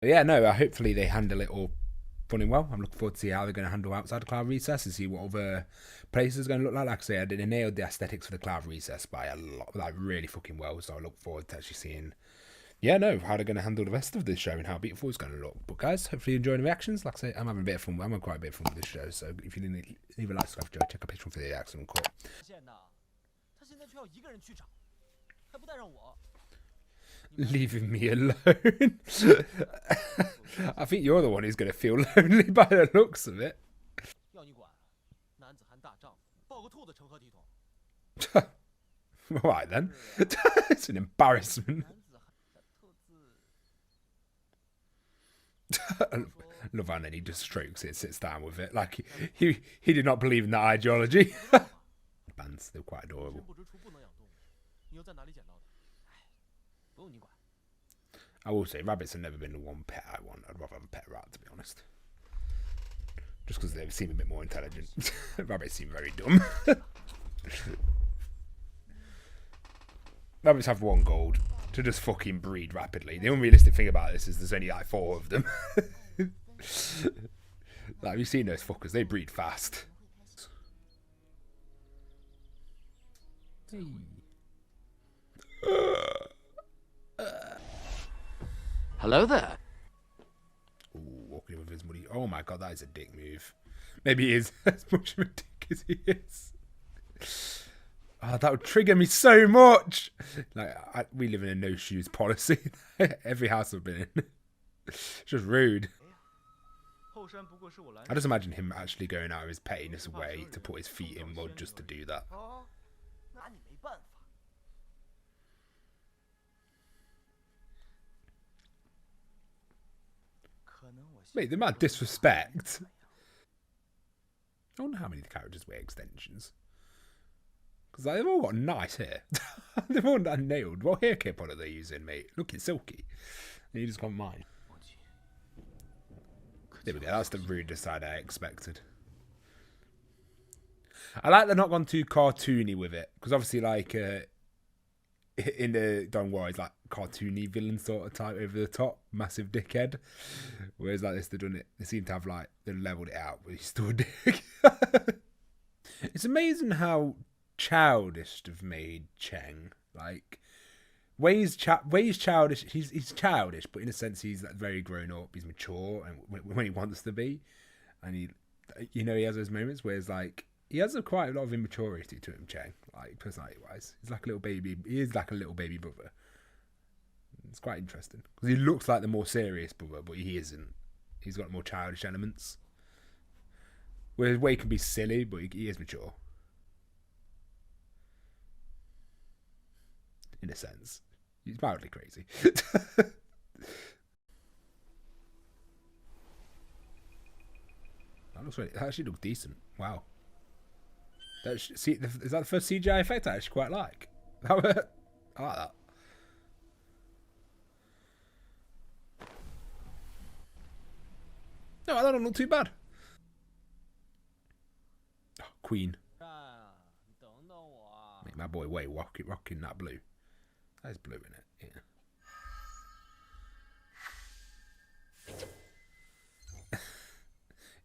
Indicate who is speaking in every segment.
Speaker 1: But yeah, no, hopefully they handle it all fun and well. I'm looking forward to see how they're going to handle outside the cloud recess and see what other places are going to look like. Like I say, they nailed the aesthetics for the cloud recess by a lot, like really fucking well. So I look forward to actually seeing, yeah, no, how they're going to handle the rest of this show and how beautiful it's going to look. But guys, hopefully you enjoy the reactions. Like I say, I'm having a bit of fun. I'm having quite a bit of fun with this show. So if you didn't leave a like, subscribe, check a picture for the accident cut. Leaving me alone. I think you're the one who's going to feel lonely by the looks of it. Alright then. It's an embarrassment. I love how then he just strokes it, sits down with it. Like he did not believe in that ideology. Bands, they're quite adorable. I will say, rabbits have never been the one pet I want. I'd rather have a pet rat, to be honest. Just because they seem a bit more intelligent. Rabbits seem very dumb. Rabbits have one goal, to just fucking breed rapidly. The unrealistic thing about this is there's only like 4 of them. Like, have you seen those fuckers? They breed fast. Hey.
Speaker 2: Hello there.
Speaker 1: Ooh, walking with his money. Oh my god, that is a dick move. Maybe he is as much of a dick as he is. Oh, that would trigger me so much. Like, we live in a no shoes policy. Every house I've been in. It's just rude. I just imagine him actually going out of his pettiness way to put his feet in mud just to do that. Wait, the amount of disrespect. I wonder how many characters wear extensions. Because they've all got nice hair. They've all got nailed. What hair care product are they using, mate? Look, it's silky. And you just got mine. There we go. That's the rudest side I expected. I like they're not gone too cartoony with it. Because obviously, like, in the Don't Worry, it's like cartoony villain sort of type over the top. Massive dickhead. Whereas like this, they've done it. They seem to have, like, they leveled it out. But he's still a dick. It's amazing how childish they've made Cheng. Like, Wei's childish. He's childish, but in a sense he's like very grown up. He's mature, and when he wants to be, and he has those moments where it's like he has quite a lot of immaturity to him. Cheng, like personality wise, he's like a little baby. He is like a little baby brother. It's quite interesting because he looks like the more serious brother, but he isn't. He's got more childish elements. Whereas Wei can be silly, but he is mature. In a sense. He's mildly crazy. That actually looks decent. Wow. Is that the first CGI effect I actually quite like? I like that. No, that don't look too bad. Oh, Queen. Make my boy Wei rocking that blue. That is blue in it, yeah.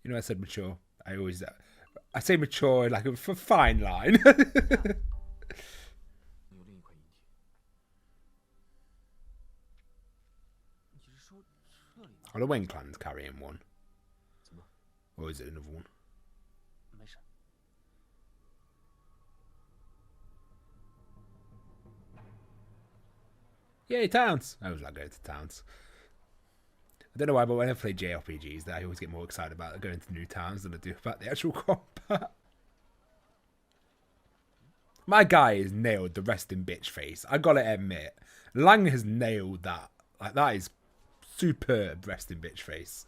Speaker 1: You know, I said mature. I say mature like a fine line. Are the Wen clans carrying one? Or is it another one? Yay, towns! I always like going to towns. I don't know why, but when I play JRPGs, I always get more excited about going to new towns than I do about the actual combat. My guy has nailed the resting bitch face. I gotta admit, Lang has nailed that. Like, that is superb resting bitch face.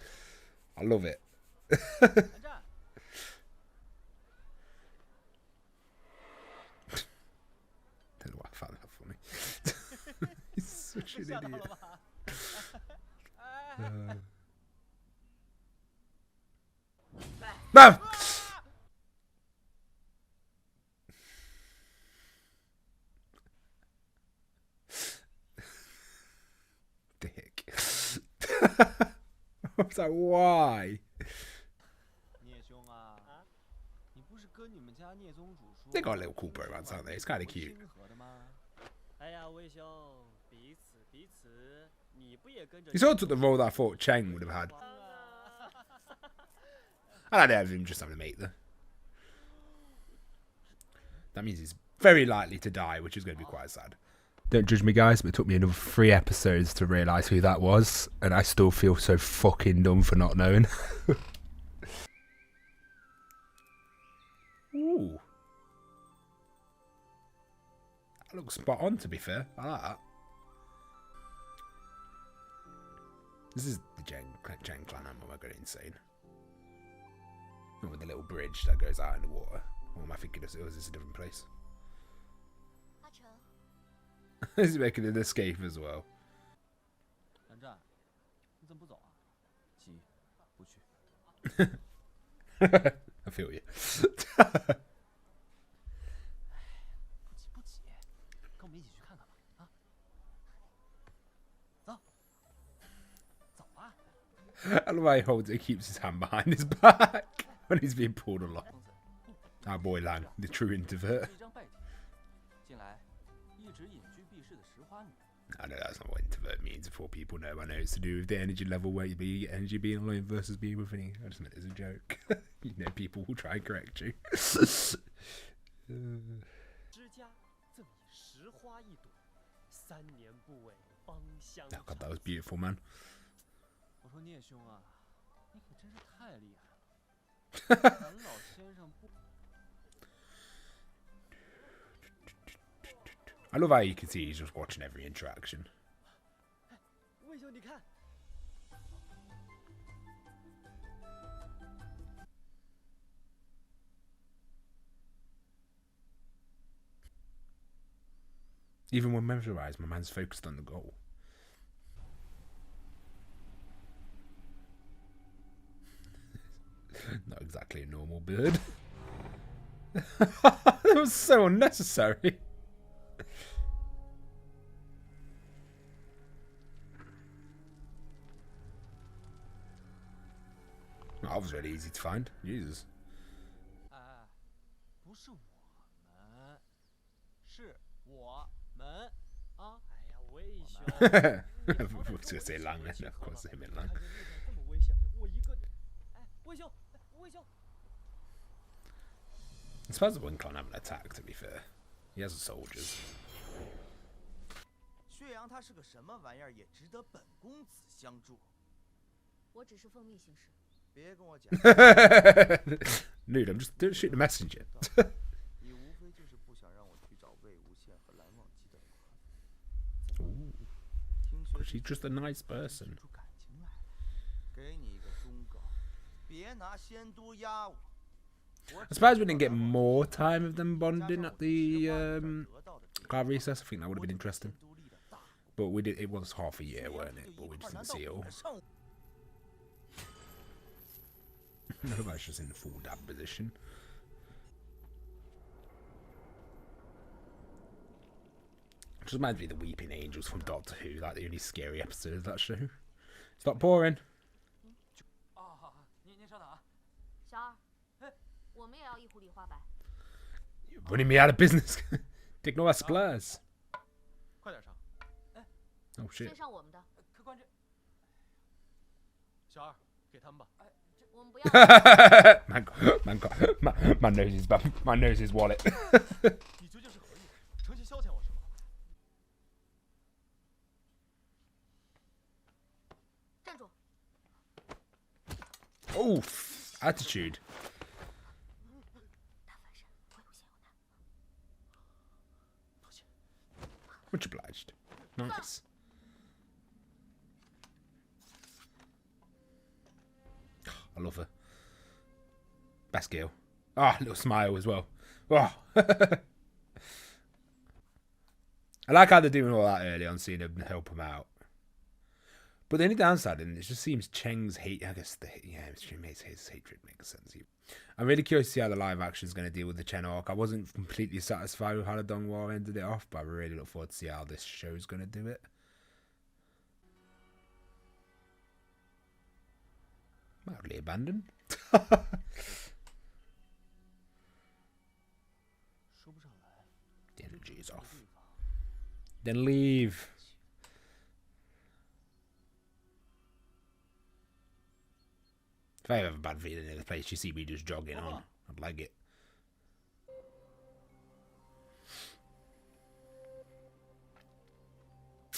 Speaker 1: I love it. Don't know why I found that funny. He's such an idiot. No! Dick. was like, why? They got a little cool bromance, aren't they? It's kind of cute. He sort of took the role that I thought Cheng would have had. I like the idea of him just having a mate there. That means he's very likely to die, which is going to be quite sad. Don't judge me, guys, but it took me another 3 episodes to realise who that was, and I still feel so fucking dumb for not knowing. Ooh. That looks spot on, to be fair. I like that. This is the Jiang clan ammo. I got insane. With the little bridge that goes out in the water. Or am I thinking it was this a different place? He's making an escape as well. I feel you. I love how he holds it, keeps his hand behind his back when he's being pulled along. Our boy Lan, the true introvert. I know that's not what introvert means before people know. I know it's to do with the energy level where you get energy being alone versus being with any. I just meant it as a joke. You know, people will try and correct you. Oh God, that was beautiful, man. I love how you can see he's just watching every interaction. Even when memorized, my man's focused on the goal. Not exactly a normal bird. That was so unnecessary. That was really easy to find. Jesus. I was going to say Lang, and of course him and Lang. I suppose the Wing Clan have an attack, to be fair. He has the soldiers. Dude, I'm just shooting the messenger. Ooh. She's just a nice person. I suppose we didn't get more time of them bonding at the cloud recess. I think that would have been interesting. But we did. It was half a year, weren't it? But we just didn't see it all. Nobody's just in the full dab position. Just reminds me of the Weeping Angels from Doctor Who, like the only scary episode of that show. Stop pouring. You're running me out of business. Take no splares. Oh shit. Man knows his man knows his wallet. Oof, attitude. Much obliged. Nice. I love her. Best girl. Ah, little smile as well. Oh. I like how they're doing all that early on, seeing him help him out. But the only downside, and it just seems Cheng's hate. I guess his hatred makes sense. I'm really curious to see how the live action is going to deal with the Chen arc. I wasn't completely satisfied with how the Dong War ended it off, but I really look forward to see how this show's going to do it. Mildly abandoned. The energy is off. Then leave. If I have a bad feeling in the place, you see me just jogging on. I'd like it.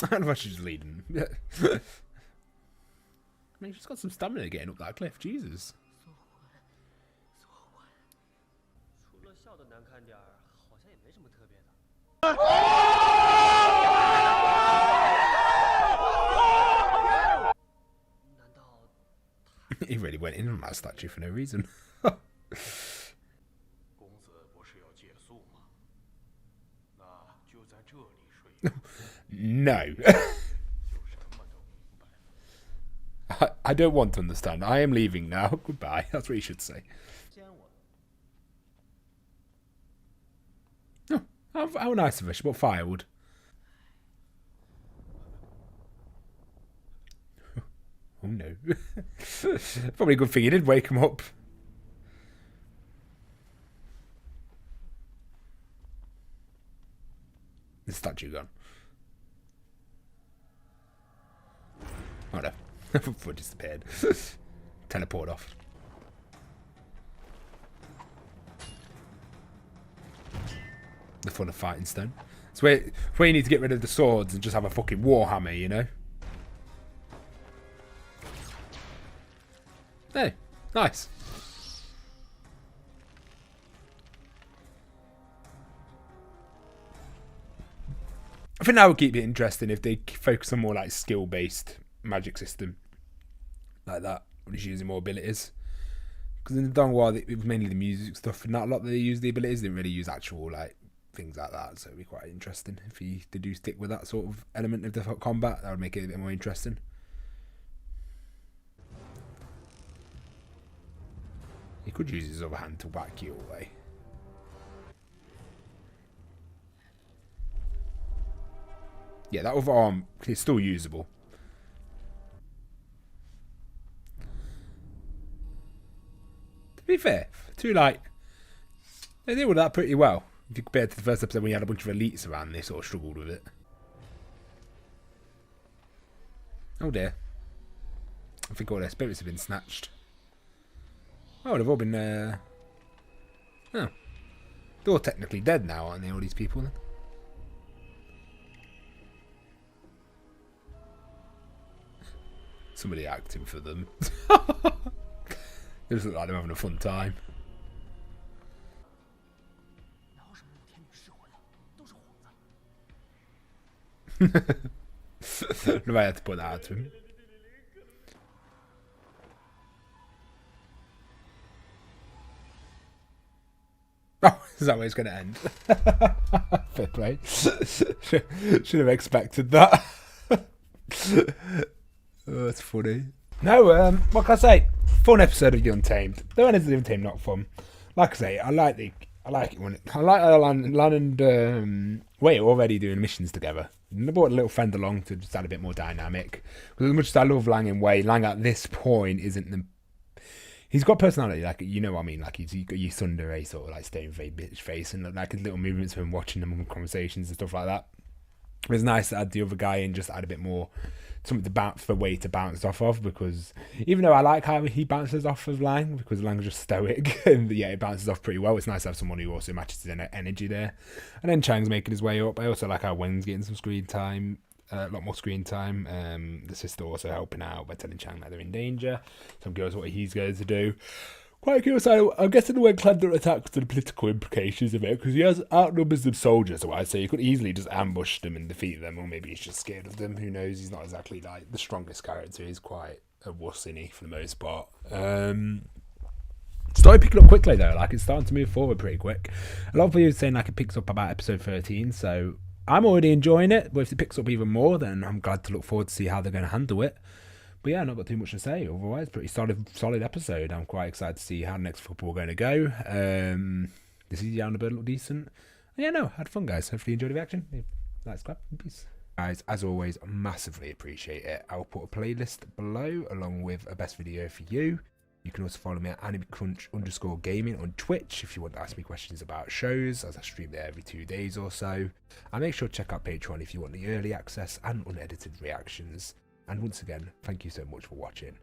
Speaker 1: I don't know if I should just lead him. I mean, she's got some stamina getting up that cliff. Jesus. He really went in on that statue for no reason. No. I don't want to understand. I am leaving now. Goodbye. That's what you should say. Oh, how nice of her. She bought firewood. Oh no. Probably a good thing you did wake him up. The statue gone. Oh no. Foot disappeared. Teleport off. The fun of fighting stone. It's where you need to get rid of the swords and just have a fucking warhammer, you know? Hey, nice. I think that would keep it interesting if they focus on more like skill-based magic system like that when he's using more abilities, because in the Donghua it was mainly the music stuff and not a lot that they use the abilities. They didn't really use actual like things like that, so it'd be quite interesting if they do stick with that sort of element of the combat. That would make it a bit more interesting. He could use his other hand to whack you away. Yeah, that other arm is still usable. To be fair, they deal with that pretty well. If you compare it to the first episode when you had a bunch of elites around, they sort of struggled with it. Oh dear. I think all their spirits have been snatched. Oh, they've all been, oh. They're all technically dead now, aren't they, all these people then? Somebody acting for them. They just look like they're having a fun time. Nobody had to put that out to him. Oh, is that where it's going to end? Fair play. Should have expected that. Oh, that's funny. No, what can I say? Fun episode of The Untamed. The one is The Untamed, not fun. Like I say, I like it when I like how Lan and Wei are already doing missions together. And they brought a little friend along to just add a bit more dynamic. Because as much as I love Lang and Wei, Lang at this point isn't the. He's got personality, like, you know what I mean, like he's got your tsundere sort of like stone bitch face, and like his little movements of him watching them conversations and stuff like that. It was nice to add the other guy in, just add a bit more something to bounce for Wei to bounce off of, because even though I like how he bounces off of Lang, because Lang's just stoic, and yeah, it bounces off pretty well. It's nice to have someone who also matches his energy there. And then Chang's making his way up. I also like how Wen's getting some screen time. A lot more screen time. The sister also helping out by telling Chang that they're in danger. So I'm curious what he's going to do. Quite curious. I'm guessing the Wen clan attacks and the political implications of it, because he has outnumbers of soldiers, so I'd say he could easily just ambush them and defeat them, or maybe he's just scared of them. Who knows? He's not exactly like the strongest character. He's quite a wuss, isn't he, for the most part. Started picking up quickly though. Like it's starting to move forward pretty quick. A lot of people are saying like it picks up about episode 13, so I'm already enjoying it, but if it picks up even more, then I'm glad to look forward to see how they're going to handle it. But yeah, not got too much to say. Otherwise, pretty solid episode. I'm quite excited to see how the next couple are going to go. The CGI on the bird looked decent. And yeah, no, had fun, guys. Hopefully you enjoyed the reaction. Like, subscribe, and peace. Guys, as always, massively appreciate it. I'll put a playlist below along with a best video for you. You can also follow me at AniCrunch_gaming on Twitch if you want to ask me questions about shows, as I stream there every 2 days or so. And make sure to check out Patreon if you want the early access and unedited reactions. And once again, thank you so much for watching.